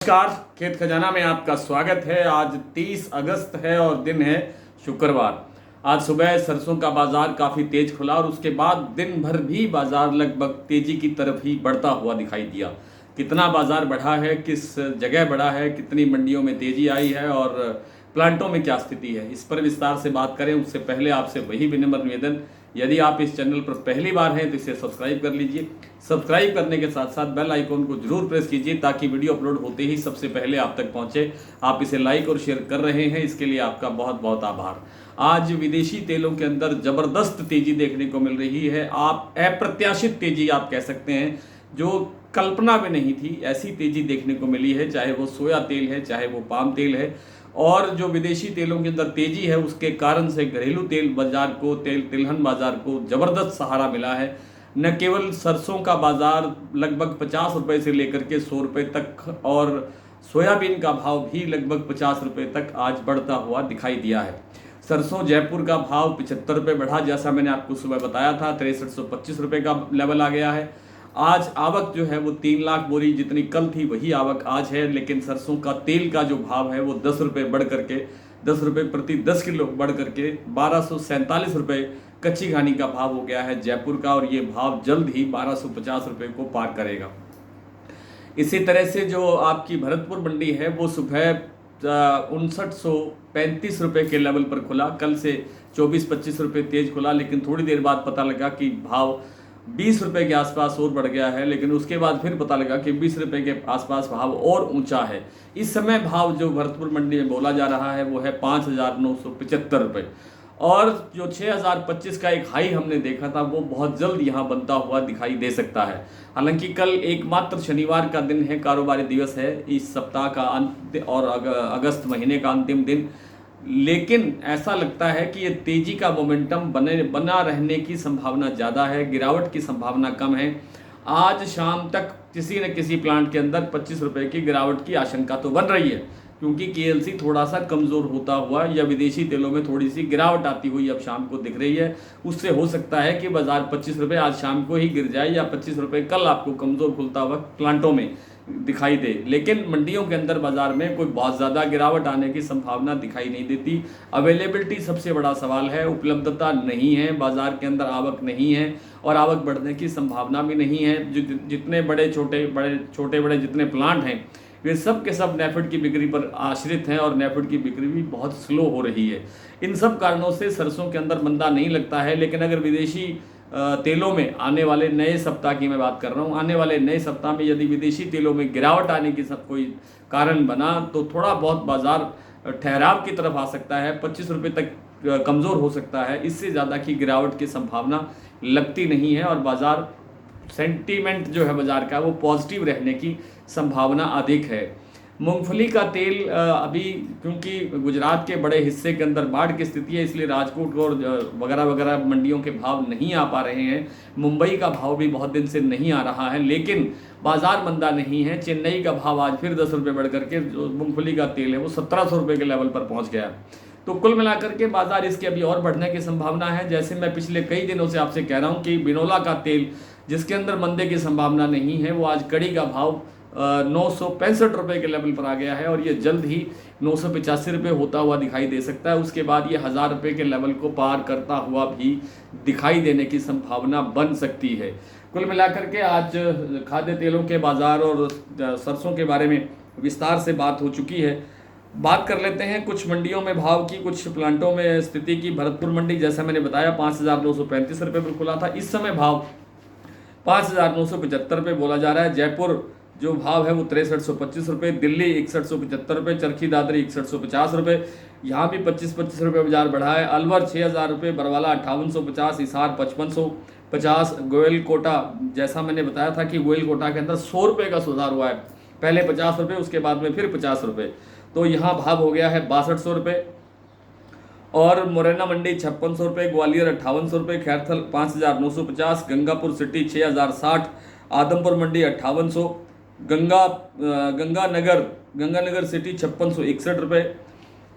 नमस्कार, खेत खजाना में आपका स्वागत है। आज 30 अगस्त है और दिन है शुक्रवार। आज सुबह सरसों का बाजार काफ़ी तेज खुला और उसके बाद दिन भर भी बाजार लगभग तेजी की तरफ ही बढ़ता हुआ दिखाई दिया। कितना बाजार बढ़ा है, किस जगह बढ़ा है, कितनी मंडियों में तेजी आई है और प्लांटों में क्या स्थिति है, इस पर विस्तार से बात करें उससे पहले आपसे वही विनम्र निवेदन, यदि आप इस चैनल पर पहली बार हैं तो इसे सब्सक्राइब कर लीजिए। सब्सक्राइब करने के साथ साथ बेल आइकॉन को जरूर प्रेस कीजिए ताकि वीडियो अपलोड होते ही सबसे पहले आप तक पहुंचे। आप इसे लाइक और शेयर कर रहे हैं, इसके लिए आपका बहुत बहुत आभार। आज विदेशी तेलों के अंदर जबरदस्त तेजी देखने को मिल रही है। आप अप्रत्याशित तेजी आप कह सकते हैं, जो कल्पना में नहीं थी ऐसी तेजी देखने को मिली है। चाहे वो सोया तेल है, चाहे वो पाम तेल है, और जो विदेशी तेलों के अंदर तेजी है उसके कारण से घरेलू तेल बाजार को, तिलहन बाजार को जबरदस्त सहारा मिला है। न केवल सरसों का बाजार लगभग 50 रुपये से लेकर के 100 रुपये तक, और सोयाबीन का भाव भी लगभग 50 रुपये तक आज बढ़ता हुआ दिखाई दिया है। सरसों जयपुर का भाव 75 रुपये बढ़ा, जैसा मैंने आपको सुबह बताया था। 6325 रुपये का लेवल आ गया है। आज आवक जो है वो 3 लाख बोरी जितनी कल थी वही आवक आज है, लेकिन सरसों का तेल का जो भाव है वो 10 रुपये बढ़ करके 10 रुपये प्रति 10 किलो बढ़ करके 1247 रुपये कच्ची घानी का भाव हो गया है जयपुर का, और ये भाव जल्द ही 1250 रुपये को पार करेगा। इसी तरह से जो आपकी भरतपुर मंडी है वो सुबह 5935 रुपये के लेवल पर खुला। कल से 24-25 रुपये तेज खुला, लेकिन थोड़ी देर बाद पता लगा कि भाव 20 रुपये के आसपास और बढ़ गया है, लेकिन उसके बाद फिर पता लगा कि 20 रुपये के आसपास भाव और ऊंचा है। इस समय भाव जो भरतपुर मंडी में बोला जा रहा है वो है 5975 रुपये, और जो 6025 का एक हाई हमने देखा था वो बहुत जल्द यहाँ बनता हुआ दिखाई दे सकता है। हालांकि कल एकमात्र शनिवार का दिन है, कारोबारी दिवस है इस सप्ताह का अंत और अगस्त महीने का अंतिम दिन, लेकिन ऐसा लगता है कि ये तेजी का मोमेंटम बना रहने की संभावना ज़्यादा है, गिरावट की संभावना कम है। आज शाम तक किसी न किसी प्लांट के अंदर 25 रुपये की गिरावट की आशंका तो बन रही है, क्योंकि केएलसी थोड़ा सा कमज़ोर होता हुआ या विदेशी तेलों में थोड़ी सी गिरावट आती हुई अब शाम को दिख रही है। उससे हो सकता है कि बाजार 25 रुपये आज शाम को ही गिर जाए, या 25 रुपये कल आपको कमज़ोर खुलता हुआ प्लांटों में दिखाई दे, लेकिन मंडियों के अंदर बाजार में कोई बहुत ज़्यादा गिरावट आने की संभावना दिखाई नहीं देती। अवेलेबिलिटी सबसे बड़ा सवाल है, उपलब्धता नहीं है, बाजार के अंदर आवक नहीं है और आवक बढ़ने की संभावना भी नहीं है। जितने छोटे बड़े जितने प्लांट हैं वे सब के सब नेफेड की बिक्री पर आश्रित हैं, और नेफेड की बिक्री भी बहुत स्लो हो रही है। इन सब कारणों से सरसों के अंदर मंदा नहीं लगता है, लेकिन अगर विदेशी तेलों में आने वाले नए सप्ताह की मैं बात कर रहा हूँ, आने वाले नए सप्ताह में यदि विदेशी तेलों में गिरावट आने की सब कोई कारण बना तो थोड़ा बहुत बाजार ठहराव की तरफ आ सकता है, 25 रुपये तक कमज़ोर हो सकता है। इससे ज़्यादा की गिरावट की संभावना लगती नहीं है, और बाजार सेंटीमेंट जो है बाजार का वो पॉजिटिव रहने की संभावना अधिक है। मूंगफली का तेल अभी क्योंकि गुजरात के बड़े हिस्से के अंदर बाढ़ की स्थिति है, इसलिए राजकोट और वगैरह वगैरह मंडियों के भाव नहीं आ पा रहे हैं। मुंबई का भाव भी बहुत दिन से नहीं आ रहा है, लेकिन बाजार मंदा नहीं है। चेन्नई का भाव आज फिर 10 रुपये बढ़ करके जो मूंगफली का तेल है वो 1700 रुपये के लेवल पर पहुँच गया। तो कुल मिलाकर के बाजार इसके अभी और बढ़ने की संभावना है। जैसे मैं पिछले कई दिनों से आपसे कह रहा हूँ कि बिनोला का तेल जिसके अंदर मंदे की संभावना नहीं है, वो आज कड़ी का भाव 965 रुपये के लेवल पर आ गया है, और ये जल्द ही 985 रुपये होता हुआ दिखाई दे सकता है। उसके बाद ये 1000 रुपये के लेवल को पार करता हुआ भी दिखाई देने की संभावना बन सकती है। कुल मिलाकर के आज खाद्य तेलों के बाज़ार और सरसों के बारे में विस्तार से बात हो चुकी है। बात कर लेते हैं कुछ मंडियों में भाव की, कुछ प्लांटों में स्थिति की। भरतपुर मंडी जैसा मैंने बताया 5935 रुपये पर खुला था। इस समय भाव 5975 रुपये बोला जा रहा है। जयपुर जो भाव है वो 6325 रुपये, दिल्ली 6175 रुपये, चरखी दादरी 6150 रुपये, यहाँ भी 25-25 रुपये बाजार बढ़ा है। अलवर 6000 रुपये, बरवाला 5850, हिसार 5550, गोयल कोटा जैसा मैंने बताया था कि गोयल कोटा के अंदर 100 रुपये का सुधार हुआ है, पहले 50 रुपये उसके बाद में फिर 50 रुपये, तो यहाँ भाव हो गया है 6200 रुपये। और मुरैना मंडी 5600 रुपये, ग्वालियर 5800 रुपये, खैरथल 5950, गंगापुर सिटी 6060, आदमपुर मंडी 5800, गंगानगर सिटी 5661 रुपये,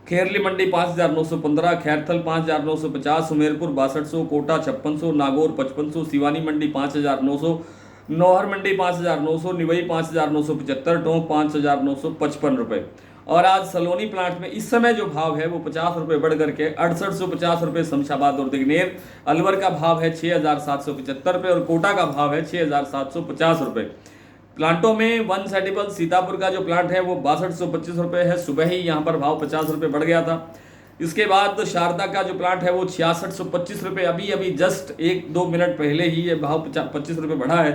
खेरली मंडी 5915, खैरथल 5950, सुमेरपुर 6200, कोटा 5600, नागौर 5500, सिवानी मंडी 5900, नौहर मंडी 5,900, निवई 5,975, टोंक 5,955 रुपये। और आज सलोनी प्लांट में इस समय जो भाव है वो 50 रुपये बढ़ करके 6850 रुपये शमशाबाद और दिग्नेर। अलवर का भाव है 6,775 रुपये और कोटा का भाव है 6,750 रुपये। प्लांटों में वन सेटिबल सीतापुर का जो प्लांट है वो 6225 रुपये है, सुबह ही यहाँ पर भाव 50 रुपये बढ़ गया था। इसके बाद शारदा का जो प्लांट है वो 6625 रुपये, अभी अभी जस्ट 1-2 मिनट पहले ही ये भाव 25 रुपये बढ़ा है।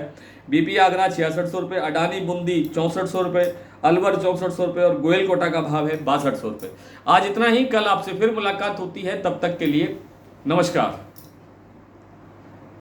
बीपी आगरा 6600 रुपये, अडानी बूंदी 6400 रुपये, अलवर 6400 रुपये और गोयल कोटा का भाव है 6200 रुपये। आज इतना ही, कल आपसे फिर मुलाकात होती है, तब तक के लिए नमस्कार।